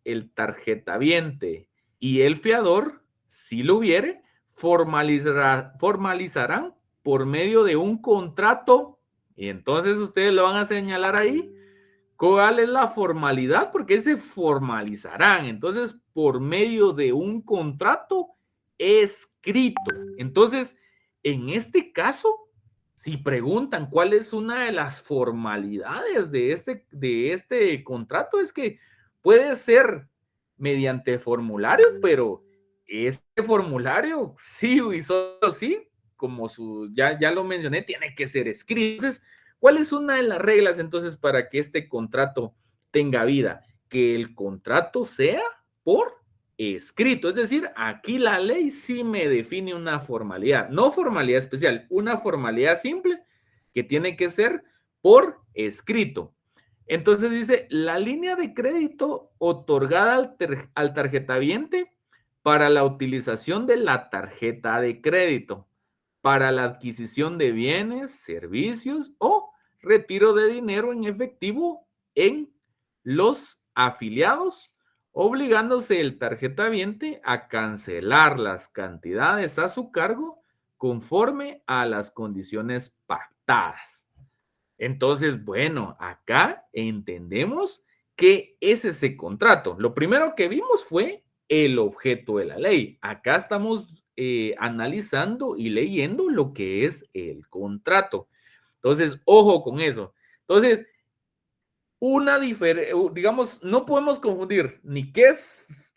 el tarjetaviente y el fiador, si lo hubiere, formalizarán por medio de un contrato. Y entonces ustedes lo van a señalar ahí. ¿Cuál es la formalidad? Porque se formalizarán. Entonces, por medio de un contrato escrito. Entonces, en este caso, si preguntan cuál es una de las formalidades de este contrato, es que puede ser mediante formulario, pero este formulario, sí y solo sí, como ya lo mencioné, tiene que ser escrito. Entonces, ¿cuál es una de las reglas entonces para que este contrato tenga vida? Que el contrato sea por escrito. Es decir, aquí la ley sí me define una formalidad, no formalidad especial, una formalidad simple que tiene que ser por escrito. Entonces dice, la línea de crédito otorgada al tarjetaviente para la utilización de la tarjeta de crédito, para la adquisición de bienes, servicios o retiro de dinero en efectivo en los afiliados, obligándose el tarjetaviente a cancelar las cantidades a su cargo conforme a las condiciones pactadas. Entonces, bueno, acá entendemos qué es ese contrato. Lo primero que vimos fue el objeto de la ley. Acá estamos analizando y leyendo lo que es el contrato. Entonces, ojo con eso. Entonces, digamos, no podemos confundir ni qué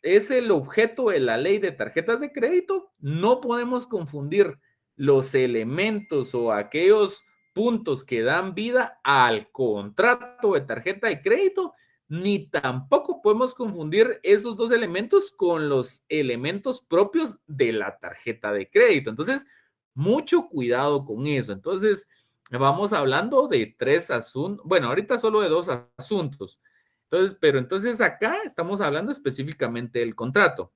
es el objeto de la ley de tarjetas de crédito, no podemos confundir los elementos o aquellos puntos que dan vida al contrato de tarjeta de crédito, ni tampoco podemos confundir esos dos elementos con los elementos propios de la tarjeta de crédito. Entonces, mucho cuidado con eso. Entonces, vamos hablando de 3 asuntos, bueno, ahorita solo de 2 asuntos. Entonces, pero entonces acá estamos hablando específicamente del contrato.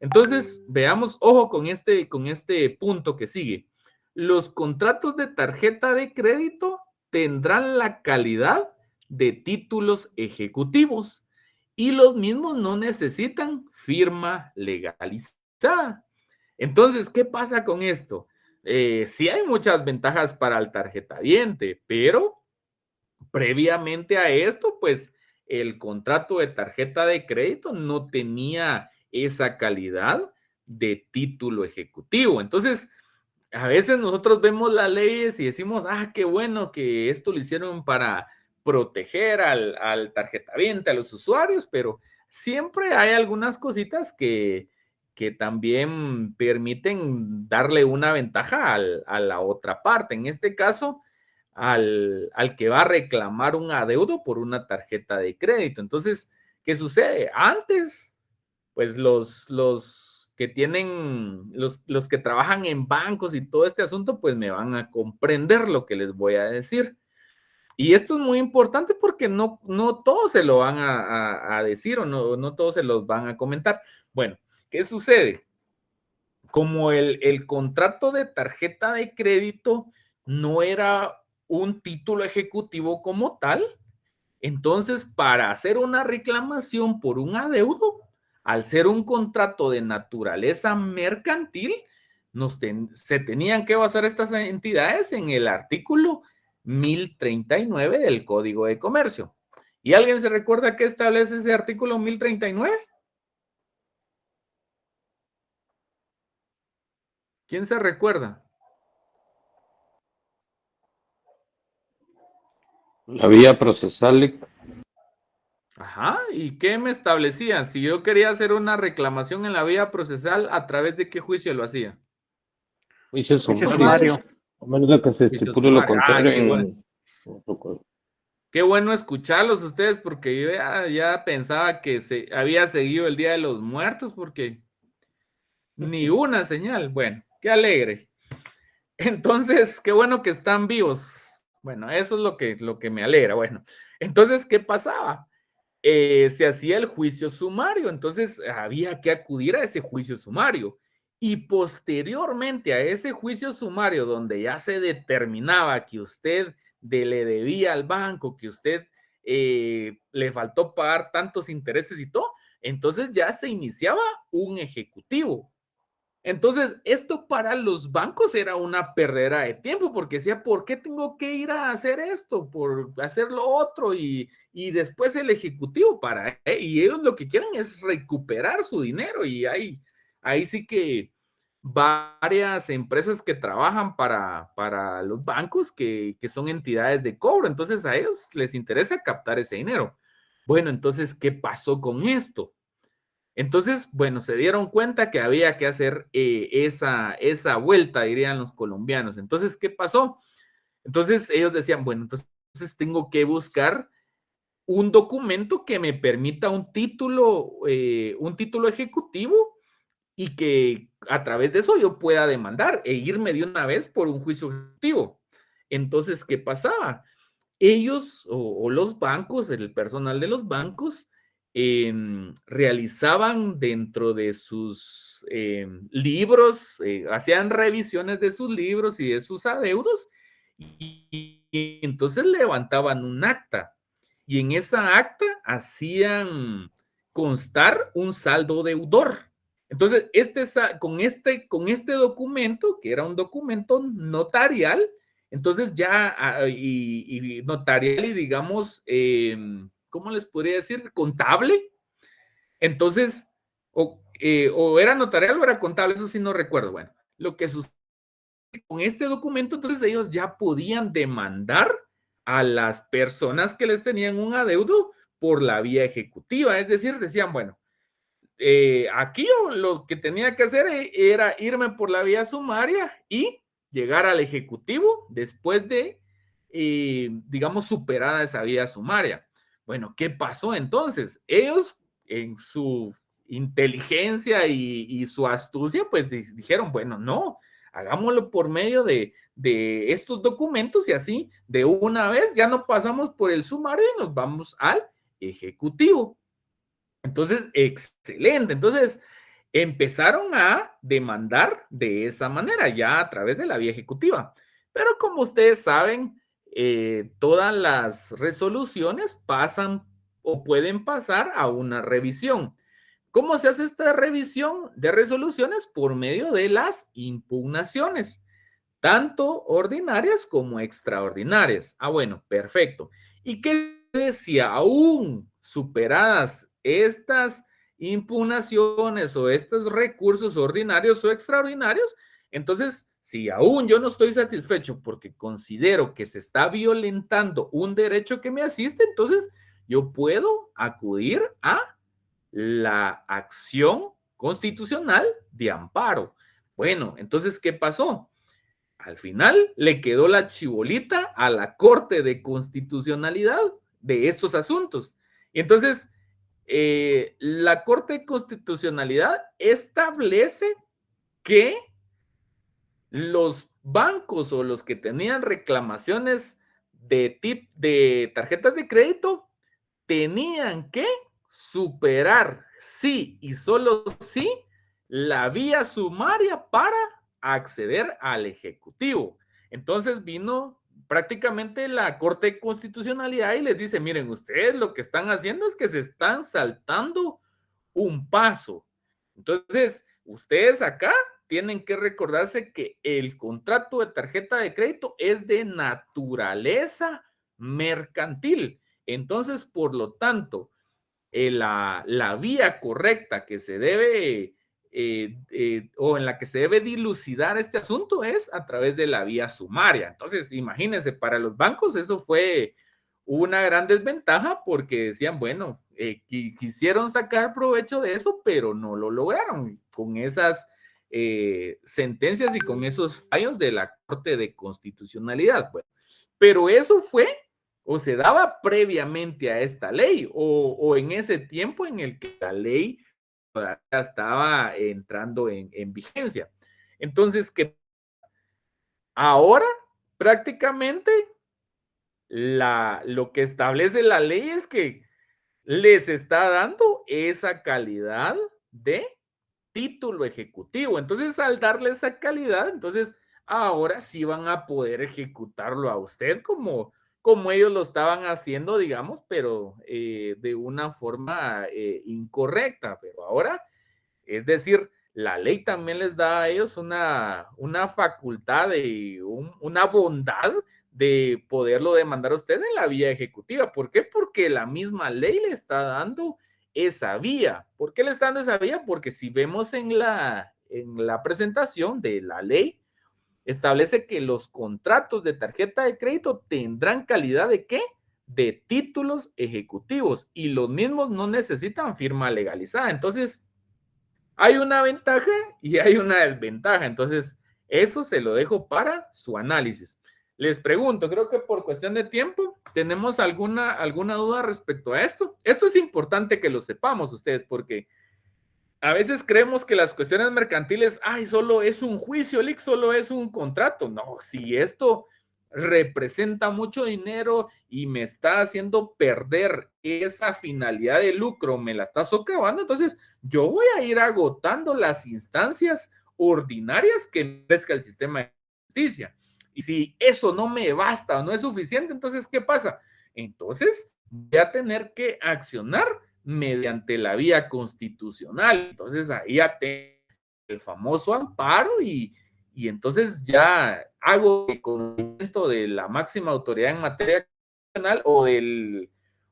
Entonces, veamos, ojo con este punto que sigue. Los contratos de tarjeta de crédito tendrán la calidad de títulos ejecutivos y los mismos no necesitan firma legalizada. Entonces, ¿qué pasa con esto? Sí hay muchas ventajas para el tarjetaviente, pero previamente a esto, pues el contrato de tarjeta de crédito no tenía esa calidad de título ejecutivo. Entonces, a veces nosotros vemos las leyes y decimos, qué bueno que esto lo hicieron para proteger al tarjetaviente, a los usuarios, pero siempre hay algunas cositas que también permiten darle una ventaja a la otra parte. En este caso, al que va a reclamar un adeudo por una tarjeta de crédito. Entonces, ¿qué sucede? Antes, pues los que tienen, los que trabajan en bancos y todo este asunto, pues me van a comprender lo que les voy a decir. Y esto es muy importante porque no todos se lo van a decir o no todos se los van a comentar. Bueno, ¿qué sucede? Como el contrato de tarjeta de crédito no era un título ejecutivo como tal, entonces para hacer una reclamación por un adeudo, al ser un contrato de naturaleza mercantil, se tenían que basar estas entidades en el artículo 1039 del Código de Comercio. ¿Y alguien se recuerda qué establece ese artículo 1039? ¿Quién se recuerda? La vía procesal. Ajá, ¿y qué me establecía? Si yo quería hacer una reclamación en la vía procesal, ¿a través de qué juicio lo hacía? Juicio Juicio sumario. sumario. A menos de que se Juicio estipule lo sumario. contrario Qué bueno. en... Qué bueno escucharlos ustedes, porque yo ya pensaba que se había seguido el Día de los Muertos, porque ni una señal. Bueno, qué alegre. Entonces, qué bueno que están vivos. Bueno, eso es lo que me alegra. Bueno, entonces, ¿qué pasaba? Se hacía el juicio sumario, entonces había que acudir a ese juicio sumario. Y posteriormente a ese juicio sumario, donde ya se determinaba que usted le debía al banco, que usted le faltó pagar tantos intereses y todo, entonces ya se iniciaba un ejecutivo. Entonces, esto para los bancos era una perdera de tiempo, porque decía, ¿por qué tengo que ir a hacer esto? Por hacer lo otro y después el ejecutivo y ellos lo que quieren es recuperar su dinero y ahí sí que varias empresas que trabajan para los bancos que son entidades de cobro, entonces a ellos les interesa captar ese dinero. Bueno, entonces, ¿qué pasó con esto? Entonces, bueno, se dieron cuenta que había que hacer esa vuelta, dirían los colombianos. Entonces, ¿qué pasó? Entonces, ellos decían, bueno, entonces tengo que buscar un documento que me permita un título ejecutivo y que a través de eso yo pueda demandar e irme de una vez por un juicio ejecutivo. Entonces, ¿qué pasaba? Ellos o los bancos, el personal de los bancos, realizaban dentro de sus libros, hacían revisiones de sus libros y de sus adeudos y entonces levantaban un acta y en esa acta hacían constar un saldo deudor. Entonces, con este documento, que era un documento notarial, entonces ya, y notarial y digamos, ¿cómo les podría decir? Contable. Entonces, o era notarial o era contable, eso sí no recuerdo. Bueno, lo que sucede con este documento, entonces ellos ya podían demandar a las personas que les tenían un adeudo por la vía ejecutiva. Es decir, decían, bueno, aquí lo que tenía que hacer era irme por la vía sumaria y llegar al ejecutivo después de, digamos, superada esa vía sumaria. Bueno, ¿qué pasó entonces? Ellos, en su inteligencia y su astucia, pues dijeron, bueno, no, hagámoslo por medio de estos documentos y así de una vez ya no pasamos por el sumario y nos vamos al ejecutivo. Entonces, excelente. Entonces, empezaron a demandar de esa manera, ya a través de la vía ejecutiva. Pero como ustedes saben, todas las resoluciones pasan o pueden pasar a una revisión. ¿Cómo se hace esta revisión de resoluciones? Por medio de las impugnaciones, tanto ordinarias como extraordinarias. Ah, bueno, perfecto. ¿Y qué si aún superadas estas impugnaciones o estos recursos ordinarios o extraordinarios? Entonces, si aún yo no estoy satisfecho porque considero que se está violentando un derecho que me asiste, entonces yo puedo acudir a la acción constitucional de amparo. Bueno, entonces, ¿qué pasó? Al final le quedó la chibolita a la Corte de Constitucionalidad de estos asuntos. Y entonces, la Corte de Constitucionalidad establece que los bancos o los que tenían reclamaciones de tarjetas de crédito tenían que superar sí y solo sí la vía sumaria para acceder al ejecutivo. Entonces vino prácticamente la Corte de Constitucionalidad y les dice, miren, ustedes lo que están haciendo es que se están saltando un paso. Entonces, ustedes acá tienen que recordarse que el contrato de tarjeta de crédito es de naturaleza mercantil. Entonces, por lo tanto, la vía correcta que se debe o en la que se debe dilucidar este asunto es a través de la vía sumaria. Entonces, imagínense, para los bancos eso fue una gran desventaja porque decían, bueno, quisieron sacar provecho de eso, pero no lo lograron con esas sentencias y con esos fallos de la Corte de Constitucionalidad. Bueno, pero eso fue o se daba previamente a esta ley o en ese tiempo en el que la ley todavía estaba entrando en vigencia. Entonces, que ahora prácticamente lo que establece la ley es que les está dando esa calidad de título ejecutivo. Entonces, al darle esa calidad, entonces ahora sí van a poder ejecutarlo a usted como ellos lo estaban haciendo, digamos, pero de una forma incorrecta. Pero ahora, es decir, la ley también les da a ellos una facultad y una bondad de poderlo demandar a usted en la vía ejecutiva. ¿Por qué? Porque la misma ley le está dando esa vía. ¿Por qué le está dando esa vía? Porque si vemos en la presentación de la ley, establece que los contratos de tarjeta de crédito tendrán calidad de ¿qué? De títulos ejecutivos y los mismos no necesitan firma legalizada. Entonces, hay una ventaja y hay una desventaja. Entonces, eso se lo dejo para su análisis. Les pregunto, creo que por cuestión de tiempo, ¿tenemos alguna duda respecto a esto? Esto es importante que lo sepamos ustedes porque a veces creemos que las cuestiones mercantiles, solo es un juicio, Lick, solo es un contrato. No, si esto representa mucho dinero y me está haciendo perder esa finalidad de lucro, me la está socavando, entonces yo voy a ir agotando las instancias ordinarias que merezca el sistema de justicia. Y si eso no me basta o no es suficiente, entonces, ¿qué pasa? Entonces voy a tener que accionar mediante la vía constitucional. Entonces ahí ya tengo el famoso amparo y entonces ya hago el conocimiento de la máxima autoridad en materia constitucional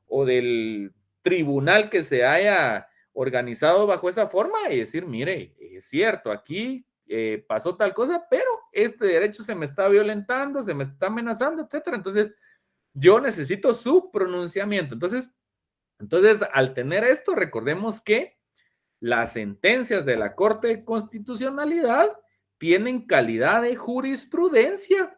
o del tribunal que se haya organizado bajo esa forma y decir, mire, es cierto, aquí pasó tal cosa, pero este derecho se me está violentando, se me está amenazando, etcétera. Entonces yo necesito su pronunciamiento. Entonces, al tener esto, recordemos que las sentencias de la Corte de Constitucionalidad tienen calidad de jurisprudencia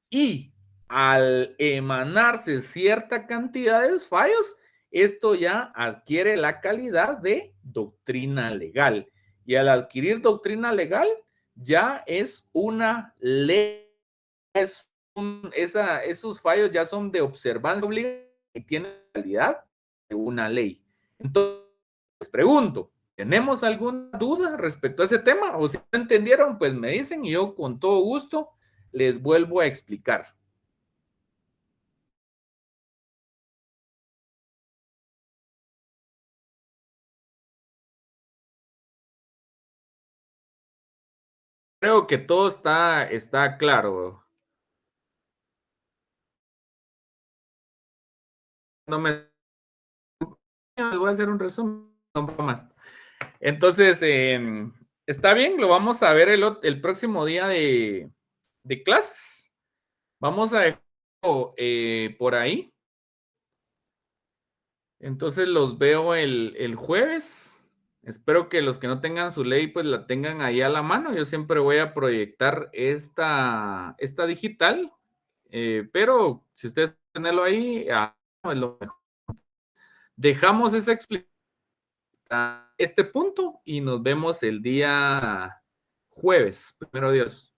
y al emanarse cierta cantidad de fallos, esto ya adquiere la calidad de doctrina legal. Y al adquirir doctrina legal, ya es una ley, esos fallos ya son de observancia obligatoria y tienen calidad de una ley. Entonces, les pregunto, ¿tenemos alguna duda respecto a ese tema? O si no entendieron, pues me dicen y yo con todo gusto les vuelvo a explicar. Creo que todo está claro. No me voy a hacer un resumen, no más. Entonces, está bien, lo vamos a ver el próximo día de clases. Vamos a dejarlo por ahí. Entonces los veo el jueves. Espero que los que no tengan su ley, pues la tengan ahí a la mano. Yo siempre voy a proyectar esta digital, pero si ustedes tenerlo ahí, es lo mejor. Dejamos esa explicación a este punto y nos vemos el día jueves. Primero Dios.